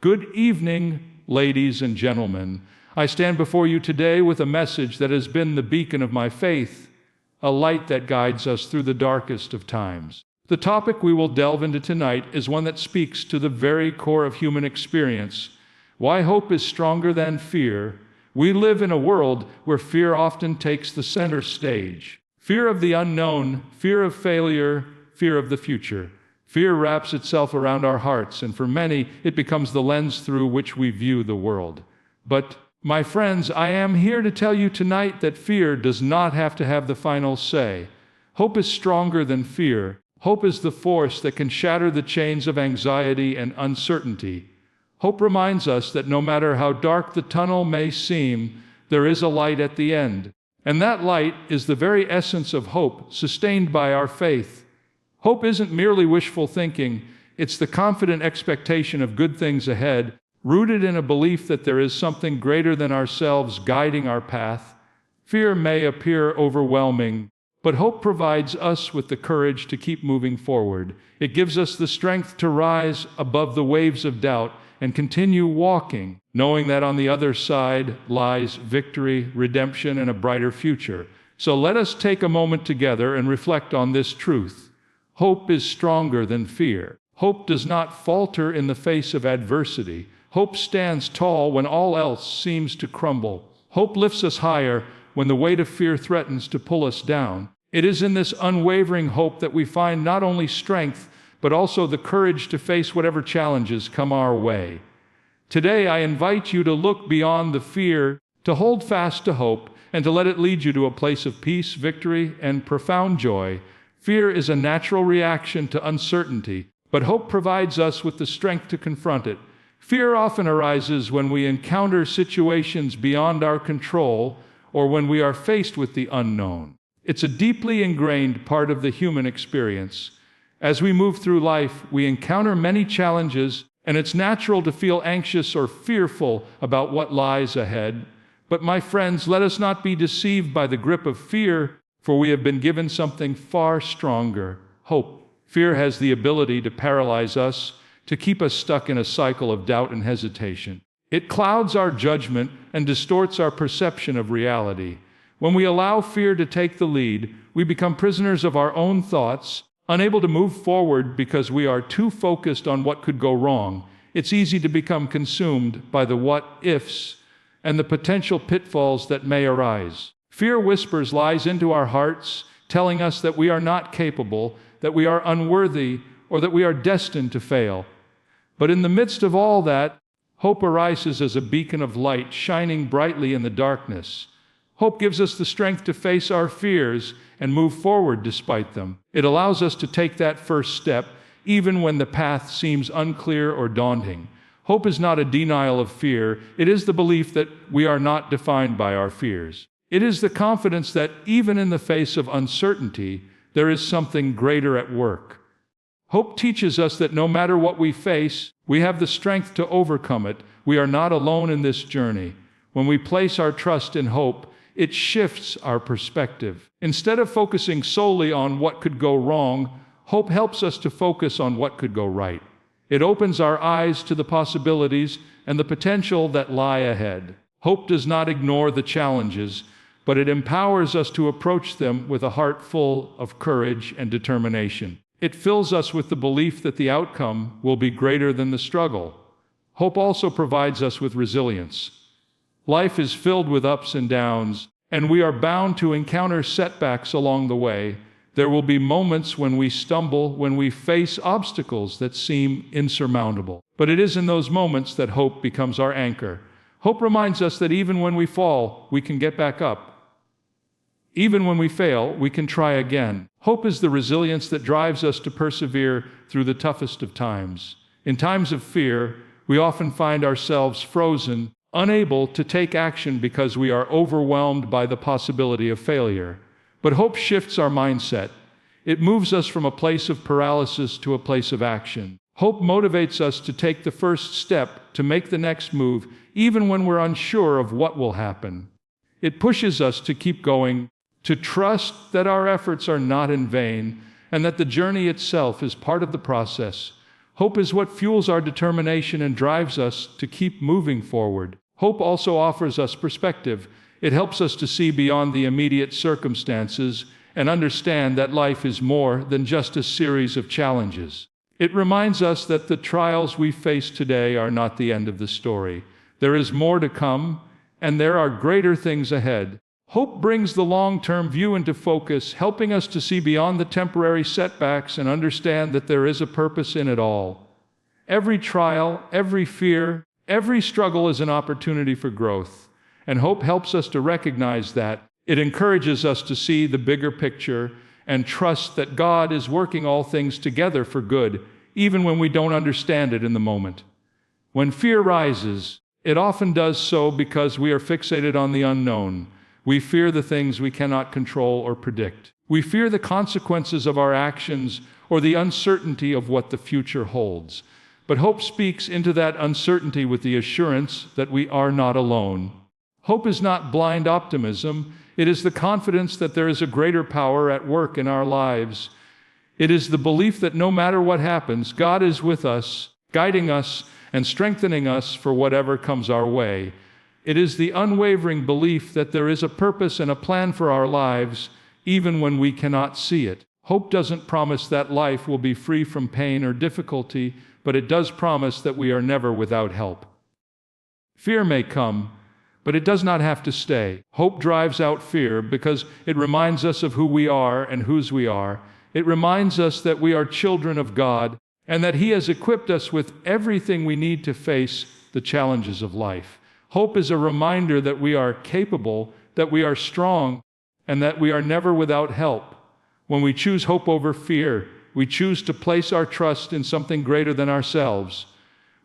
Good evening, ladies and gentlemen. I stand before you today with a message that has been the beacon of my faith, a light that guides us through the darkest of times. The topic we will delve into tonight is one that speaks to the very core of human experience: why hope is stronger than fear. We live in a world where fear often takes the center stage. Fear of the unknown, fear of failure, fear of the future. Fear wraps itself around our hearts, and for many, it becomes the lens through which we view the world. But, my friends, I am here to tell you tonight that fear does not have to have the final say. Hope is stronger than fear. Hope is the force that can shatter the chains of anxiety and uncertainty. Hope reminds us that no matter how dark the tunnel may seem, there is a light at the end. And that light is the very essence of hope, sustained by our faith. Hope isn't merely wishful thinking, it's the confident expectation of good things ahead, rooted in a belief that there is something greater than ourselves guiding our path. Fear may appear overwhelming, but hope provides us with the courage to keep moving forward. It gives us the strength to rise above the waves of doubt and continue walking, knowing that on the other side lies victory, redemption, and a brighter future. So let us take a moment together and reflect on this truth. Hope is stronger than fear. Hope does not falter in the face of adversity. Hope stands tall when all else seems to crumble. Hope lifts us higher when the weight of fear threatens to pull us down. It is in this unwavering hope that we find not only strength, but also the courage to face whatever challenges come our way. Today, I invite you to look beyond the fear, to hold fast to hope, and to let it lead you to a place of peace, victory, and profound joy. Fear is a natural reaction to uncertainty, but hope provides us with the strength to confront it. Fear often arises when we encounter situations beyond our control or when we are faced with the unknown. It's a deeply ingrained part of the human experience. As we move through life, we encounter many challenges, and it's natural to feel anxious or fearful about what lies ahead. But my friends, let us not be deceived by the grip of fear, for we have been given something far stronger: hope. Fear has the ability to paralyze us, to keep us stuck in a cycle of doubt and hesitation. It clouds our judgment and distorts our perception of reality. When we allow fear to take the lead, we become prisoners of our own thoughts, unable to move forward because we are too focused on what could go wrong. It's easy to become consumed by the what-ifs and the potential pitfalls that may arise. Fear whispers lies into our hearts, telling us that we are not capable, that we are unworthy, or that we are destined to fail. But in the midst of all that, hope arises as a beacon of light shining brightly in the darkness. Hope gives us the strength to face our fears and move forward despite them. It allows us to take that first step, even when the path seems unclear or daunting. Hope is not a denial of fear. It is the belief that we are not defined by our fears. It is the confidence that even in the face of uncertainty, there is something greater at work. Hope teaches us that no matter what we face, we have the strength to overcome it. We are not alone in this journey. When we place our trust in hope, it shifts our perspective. Instead of focusing solely on what could go wrong, hope helps us to focus on what could go right. It opens our eyes to the possibilities and the potential that lie ahead. Hope does not ignore the challenges, but it empowers us to approach them with a heart full of courage and determination. It fills us with the belief that the outcome will be greater than the struggle. Hope also provides us with resilience. Life is filled with ups and downs, and we are bound to encounter setbacks along the way. There will be moments when we stumble, when we face obstacles that seem insurmountable. But it is in those moments that hope becomes our anchor. Hope reminds us that even when we fall, we can get back up. Even when we fail, we can try again. Hope is the resilience that drives us to persevere through the toughest of times. In times of fear, we often find ourselves frozen, unable to take action because we are overwhelmed by the possibility of failure. But hope shifts our mindset. It moves us from a place of paralysis to a place of action. Hope motivates us to take the first step, to make the next move, even when we're unsure of what will happen. It pushes us to keep going, to trust that our efforts are not in vain, and that the journey itself is part of the process. Hope is what fuels our determination and drives us to keep moving forward. Hope also offers us perspective. It helps us to see beyond the immediate circumstances and understand that life is more than just a series of challenges. It reminds us that the trials we face today are not the end of the story. There is more to come, and there are greater things ahead. Hope brings the long-term view into focus, helping us to see beyond the temporary setbacks and understand that there is a purpose in it all. Every trial, every fear, every struggle is an opportunity for growth, and hope helps us to recognize that. It encourages us to see the bigger picture and trust that God is working all things together for good, even when we don't understand it in the moment. When fear rises, it often does so because we are fixated on the unknown. We fear the things we cannot control or predict. We fear the consequences of our actions or the uncertainty of what the future holds. But hope speaks into that uncertainty with the assurance that we are not alone. Hope is not blind optimism. It is the confidence that there is a greater power at work in our lives. It is the belief that no matter what happens, God is with us, guiding us and strengthening us for whatever comes our way. It is the unwavering belief that there is a purpose and a plan for our lives, even when we cannot see it. Hope doesn't promise that life will be free from pain or difficulty, but it does promise that we are never without help. Fear may come, but it does not have to stay. Hope drives out fear because it reminds us of who we are and whose we are. It reminds us that we are children of God and that He has equipped us with everything we need to face the challenges of life. Hope is a reminder that we are capable, that we are strong, and that we are never without help. When we choose hope over fear, we choose to place our trust in something greater than ourselves.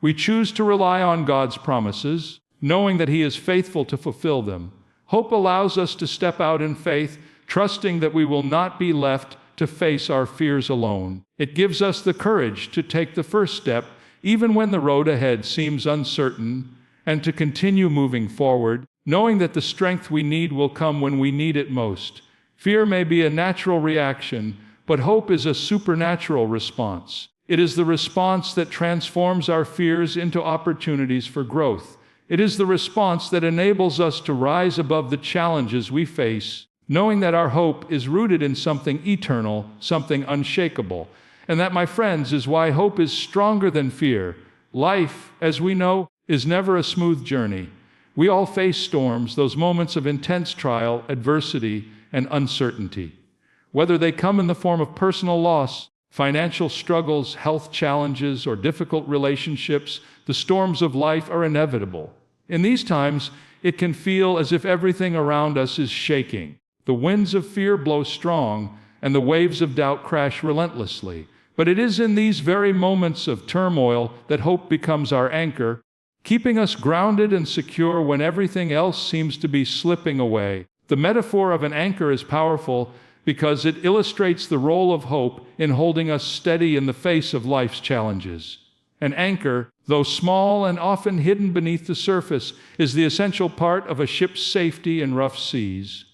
We choose to rely on God's promises, knowing that He is faithful to fulfill them. Hope allows us to step out in faith, trusting that we will not be left to face our fears alone. It gives us the courage to take the first step, even when the road ahead seems uncertain, and to continue moving forward, knowing that the strength we need will come when we need it most. Fear may be a natural reaction, but hope is a supernatural response. It is the response that transforms our fears into opportunities for growth. It is the response that enables us to rise above the challenges we face, knowing that our hope is rooted in something eternal, something unshakable. And that, my friends, is why hope is stronger than fear. Life, as we know, is never a smooth journey. We all face storms, those moments of intense trial, adversity, and uncertainty. Whether they come in the form of personal loss, financial struggles, health challenges, or difficult relationships, the storms of life are inevitable. In these times, it can feel as if everything around us is shaking. The winds of fear blow strong, and the waves of doubt crash relentlessly. But it is in these very moments of turmoil that hope becomes our anchor, keeping us grounded and secure when everything else seems to be slipping away. The metaphor of an anchor is powerful because it illustrates the role of hope in holding us steady in the face of life's challenges. An anchor, though small and often hidden beneath the surface, is the essential part of a ship's safety in rough seas.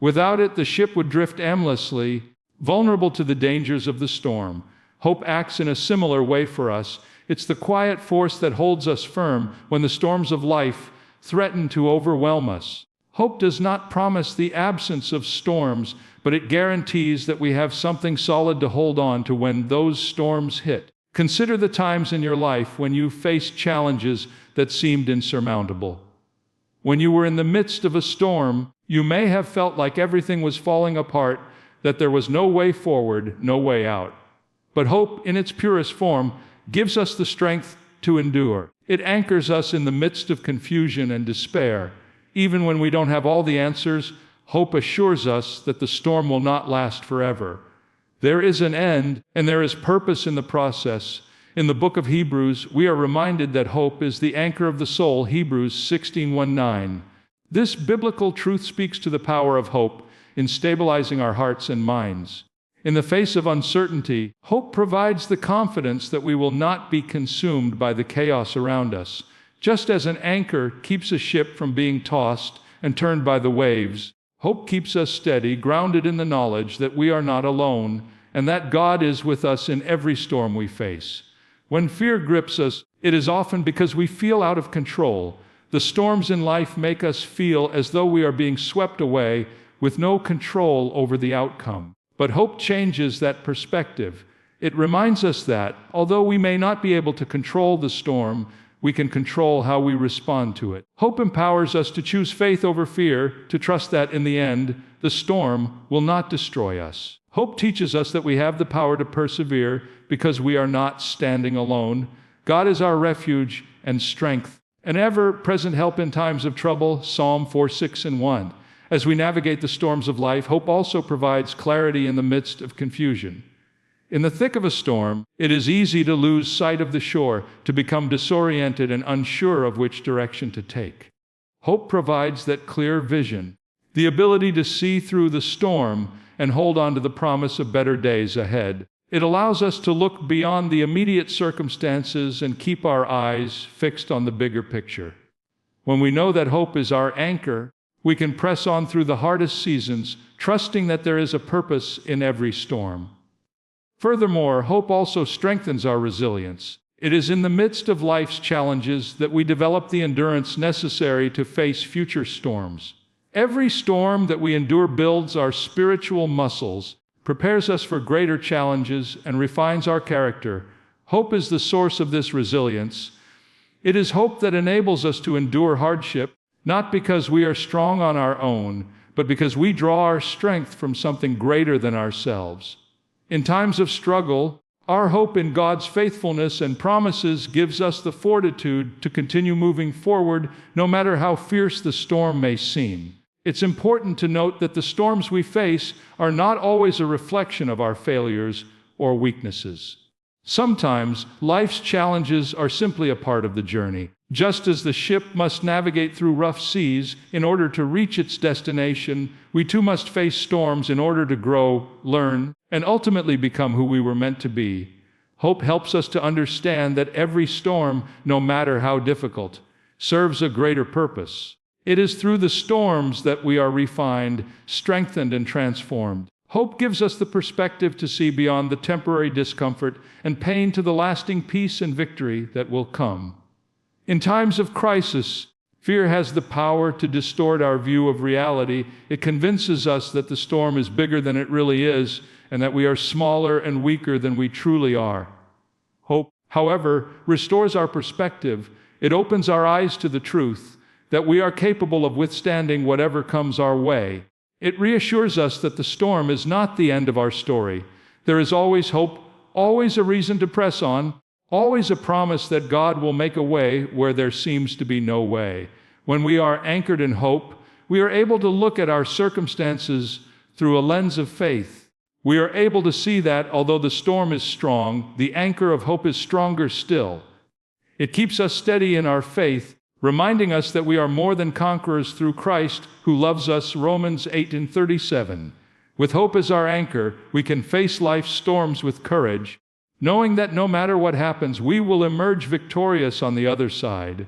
Without it, the ship would drift aimlessly, vulnerable to the dangers of the storm. Hope acts in a similar way for us. It's the quiet force that holds us firm when the storms of life threaten to overwhelm us. Hope does not promise the absence of storms, but it guarantees that we have something solid to hold on to when those storms hit. Consider the times in your life when you faced challenges that seemed insurmountable. When you were in the midst of a storm, you may have felt like everything was falling apart, that there was no way forward, no way out. But hope, in its purest form, gives us the strength to endure. It anchors us in the midst of confusion and despair. Even when we don't have all the answers, hope assures us that the storm will not last forever. There is an end, and there is purpose in the process. In the book of Hebrews, we are reminded that hope is the anchor of the soul, Hebrews 16:1-9. This biblical truth speaks to the power of hope in stabilizing our hearts and minds. In the face of uncertainty, hope provides the confidence that we will not be consumed by the chaos around us. Just as an anchor keeps a ship from being tossed and turned by the waves, hope keeps us steady, grounded in the knowledge that we are not alone and that God is with us in every storm we face. When fear grips us, it is often because we feel out of control. The storms in life make us feel as though we are being swept away with no control over the outcome. But hope changes that perspective. It reminds us that, although we may not be able to control the storm, we can control how we respond to it. Hope empowers us to choose faith over fear, to trust that in the end, the storm will not destroy us. Hope teaches us that we have the power to persevere because we are not standing alone. God is our refuge and strength, an ever-present help in times of trouble, Psalm 4:6-1. As we navigate the storms of life, hope also provides clarity in the midst of confusion. In the thick of a storm, it is easy to lose sight of the shore, to become disoriented and unsure of which direction to take. Hope provides that clear vision, the ability to see through the storm and hold on to the promise of better days ahead. It allows us to look beyond the immediate circumstances and keep our eyes fixed on the bigger picture. When we know that hope is our anchor, we can press on through the hardest seasons, trusting that there is a purpose in every storm. Furthermore, hope also strengthens our resilience. It is in the midst of life's challenges that we develop the endurance necessary to face future storms. Every storm that we endure builds our spiritual muscles, prepares us for greater challenges, and refines our character. Hope is the source of this resilience. It is hope that enables us to endure hardship, not because we are strong on our own, but because we draw our strength from something greater than ourselves. In times of struggle, our hope in God's faithfulness and promises gives us the fortitude to continue moving forward, no matter how fierce the storm may seem. It's important to note that the storms we face are not always a reflection of our failures or weaknesses. Sometimes, life's challenges are simply a part of the journey. Just as the ship must navigate through rough seas in order to reach its destination, we too must face storms in order to grow, learn, and ultimately become who we were meant to be. Hope helps us to understand that every storm, no matter how difficult, serves a greater purpose. It is through the storms that we are refined, strengthened, and transformed. Hope gives us the perspective to see beyond the temporary discomfort and pain to the lasting peace and victory that will come. In times of crisis, fear has the power to distort our view of reality. It convinces us that the storm is bigger than it really is, and that we are smaller and weaker than we truly are. Hope, however, restores our perspective. It opens our eyes to the truth that we are capable of withstanding whatever comes our way. It reassures us that the storm is not the end of our story. There is always hope, always a reason to press on, always a promise that God will make a way where there seems to be no way. When we are anchored in hope, we are able to look at our circumstances through a lens of faith. We are able to see that, although the storm is strong, the anchor of hope is stronger still. It keeps us steady in our faith, reminding us that we are more than conquerors through Christ who loves us, Romans 8:37. With hope as our anchor, we can face life's storms with courage, knowing that no matter what happens, we will emerge victorious on the other side.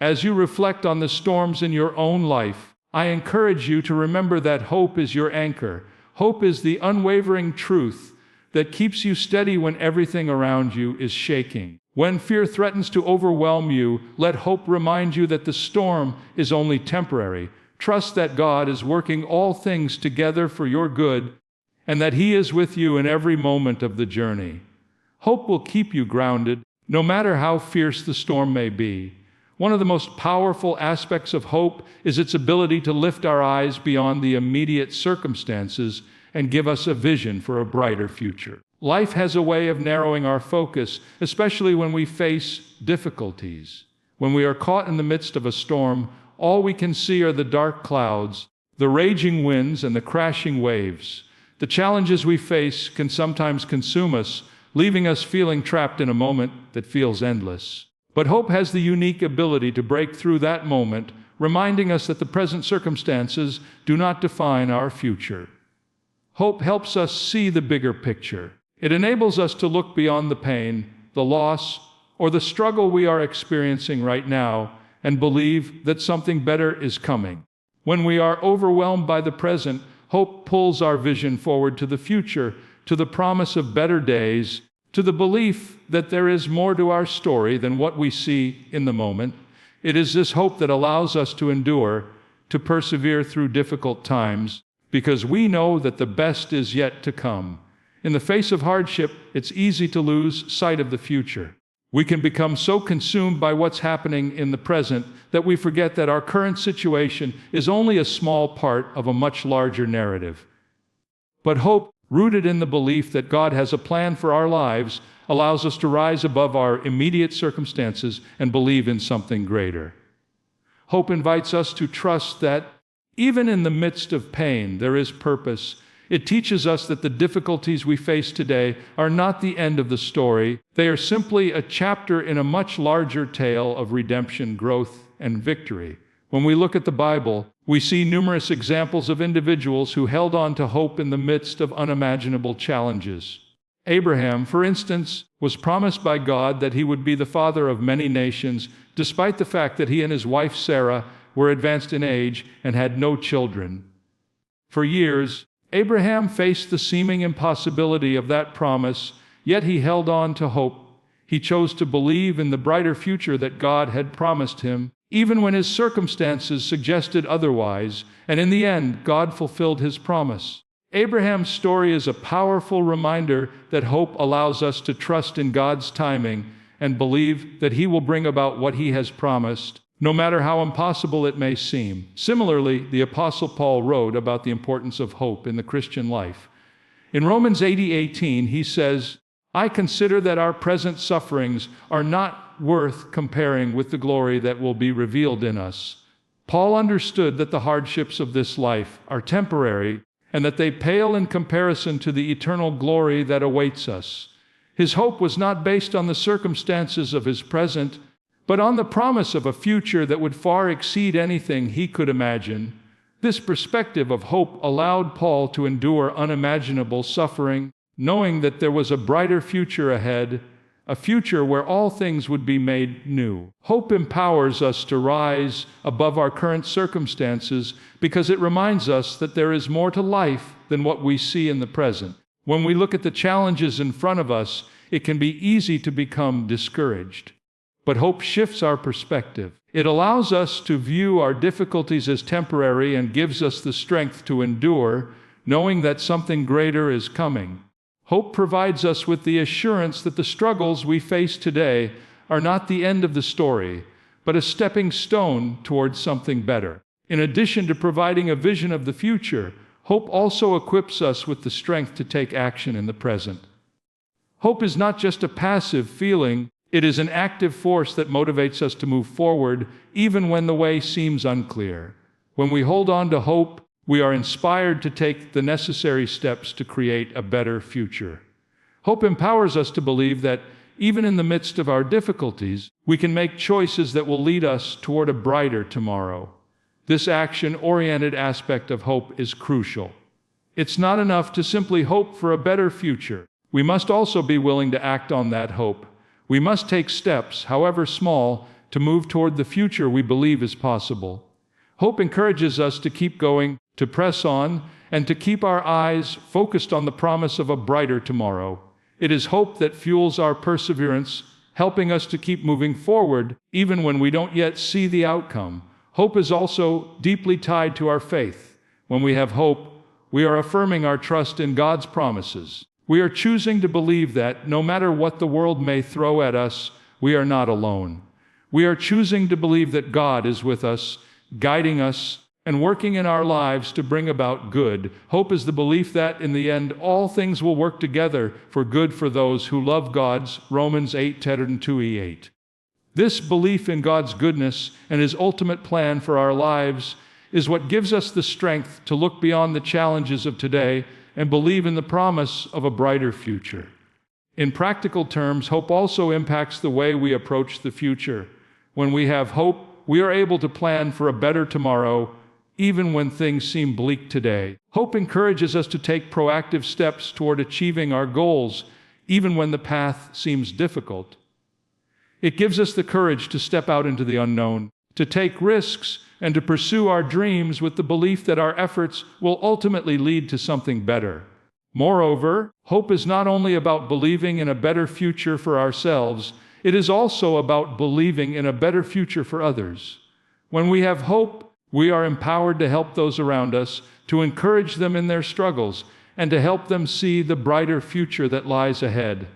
As you reflect on the storms in your own life, I encourage you to remember that hope is your anchor. Hope is the unwavering truth that keeps you steady when everything around you is shaking. When fear threatens to overwhelm you, let hope remind you that the storm is only temporary. Trust that God is working all things together for your good, and that He is with you in every moment of the journey. Hope will keep you grounded, no matter how fierce the storm may be. One of the most powerful aspects of hope is its ability to lift our eyes beyond the immediate circumstances and give us a vision for a brighter future. Life has a way of narrowing our focus, especially when we face difficulties. When we are caught in the midst of a storm, all we can see are the dark clouds, the raging winds, and the crashing waves. The challenges we face can sometimes consume us, leaving us feeling trapped in a moment that feels endless. But hope has the unique ability to break through that moment, reminding us that the present circumstances do not define our future. Hope helps us see the bigger picture. It enables us to look beyond the pain, the loss, or the struggle we are experiencing right now and believe that something better is coming. When we are overwhelmed by the present, hope pulls our vision forward to the future, to the promise of better days, To the belief that there is more to our story than what we see in the moment. It is this hope that allows us to endure, to persevere through difficult times, because we know that the best is yet to come. In the face of hardship, it's easy to lose sight of the future. We can become so consumed by what's happening in the present that we forget that our current situation is only a small part of a much larger narrative. But hope, rooted in the belief that God has a plan for our lives, allows us to rise above our immediate circumstances and believe in something greater. Hope invites us to trust that even in the midst of pain, there is purpose. It teaches us that the difficulties we face today are not the end of the story. They are simply a chapter in a much larger tale of redemption, growth, and victory. When we look at the Bible, we see numerous examples of individuals who held on to hope in the midst of unimaginable challenges. Abraham, for instance, was promised by God that he would be the father of many nations, despite the fact that he and his wife Sarah were advanced in age and had no children. For years, Abraham faced the seeming impossibility of that promise, yet he held on to hope. He chose to believe in the brighter future that God had promised him, even when his circumstances suggested otherwise, and in the end, God fulfilled his promise. Abraham's story is a powerful reminder that hope allows us to trust in God's timing and believe that He will bring about what He has promised, no matter how impossible it may seem. Similarly, the Apostle Paul wrote about the importance of hope in the Christian life. In Romans 8:18, he says, "I consider that our present sufferings are not worth comparing with the glory that will be revealed in us." Paul understood that the hardships of this life are temporary, and that they pale in comparison to the eternal glory that awaits us. His hope was not based on the circumstances of his present, but on the promise of a future that would far exceed anything he could imagine. This perspective of hope allowed Paul to endure unimaginable suffering, knowing that there was a brighter future ahead, a future where all things would be made new. Hope empowers us to rise above our current circumstances because it reminds us that there is more to life than what we see in the present. When we look at the challenges in front of us, it can be easy to become discouraged. But hope shifts our perspective. It allows us to view our difficulties as temporary and gives us the strength to endure, knowing that something greater is coming. Hope provides us with the assurance that the struggles we face today are not the end of the story, but a stepping stone towards something better. In addition to providing a vision of the future, hope also equips us with the strength to take action in the present. Hope is not just a passive feeling, it is an active force that motivates us to move forward, even when the way seems unclear. When we hold on to hope, we are inspired to take the necessary steps to create a better future. Hope empowers us to believe that, even in the midst of our difficulties, we can make choices that will lead us toward a brighter tomorrow. This action-oriented aspect of hope is crucial. It's not enough to simply hope for a better future. We must also be willing to act on that hope. We must take steps, however small, to move toward the future we believe is possible. Hope encourages us to keep going, to press on, and to keep our eyes focused on the promise of a brighter tomorrow. It is hope that fuels our perseverance, helping us to keep moving forward, even when we don't yet see the outcome. Hope is also deeply tied to our faith. When we have hope, we are affirming our trust in God's promises. We are choosing to believe that, no matter what the world may throw at us, we are not alone. We are choosing to believe that God is with us, guiding us, and working in our lives to bring about good. Hope is the belief that, in the end, all things will work together for good for those who love God's Romans 8:2-8. This belief in God's goodness and His ultimate plan for our lives is what gives us the strength to look beyond the challenges of today and believe in the promise of a brighter future. In practical terms, hope also impacts the way we approach the future. When we have hope, we are able to plan for a better tomorrow, even when things seem bleak today. Hope encourages us to take proactive steps toward achieving our goals, even when the path seems difficult. It gives us the courage to step out into the unknown, to take risks, and to pursue our dreams with the belief that our efforts will ultimately lead to something better. Moreover, hope is not only about believing in a better future for ourselves, it is also about believing in a better future for others. When we have hope, we are empowered to help those around us, to encourage them in their struggles, and to help them see the brighter future that lies ahead.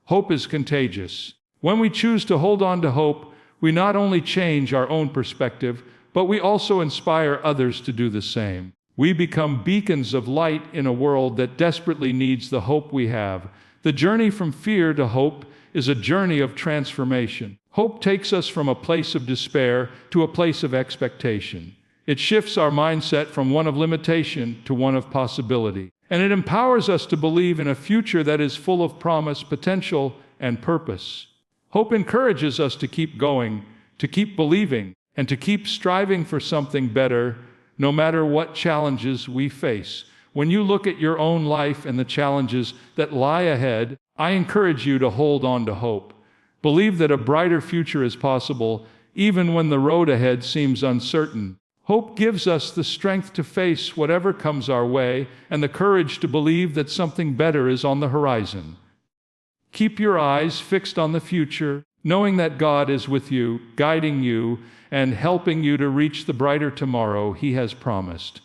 Hope is contagious. When we choose to hold on to hope, we not only change our own perspective, but we also inspire others to do the same. We become beacons of light in a world that desperately needs the hope we have. The journey from fear to hope is a journey of transformation. Hope takes us from a place of despair to a place of expectation. It shifts our mindset from one of limitation to one of possibility. And it empowers us to believe in a future that is full of promise, potential, and purpose. Hope encourages us to keep going, to keep believing, and to keep striving for something better, no matter what challenges we face. When you look at your own life and the challenges that lie ahead, I encourage you to hold on to hope. Believe that a brighter future is possible, even when the road ahead seems uncertain. Hope gives us the strength to face whatever comes our way and the courage to believe that something better is on the horizon. Keep your eyes fixed on the future, knowing that God is with you, guiding you, and helping you to reach the brighter tomorrow He has promised.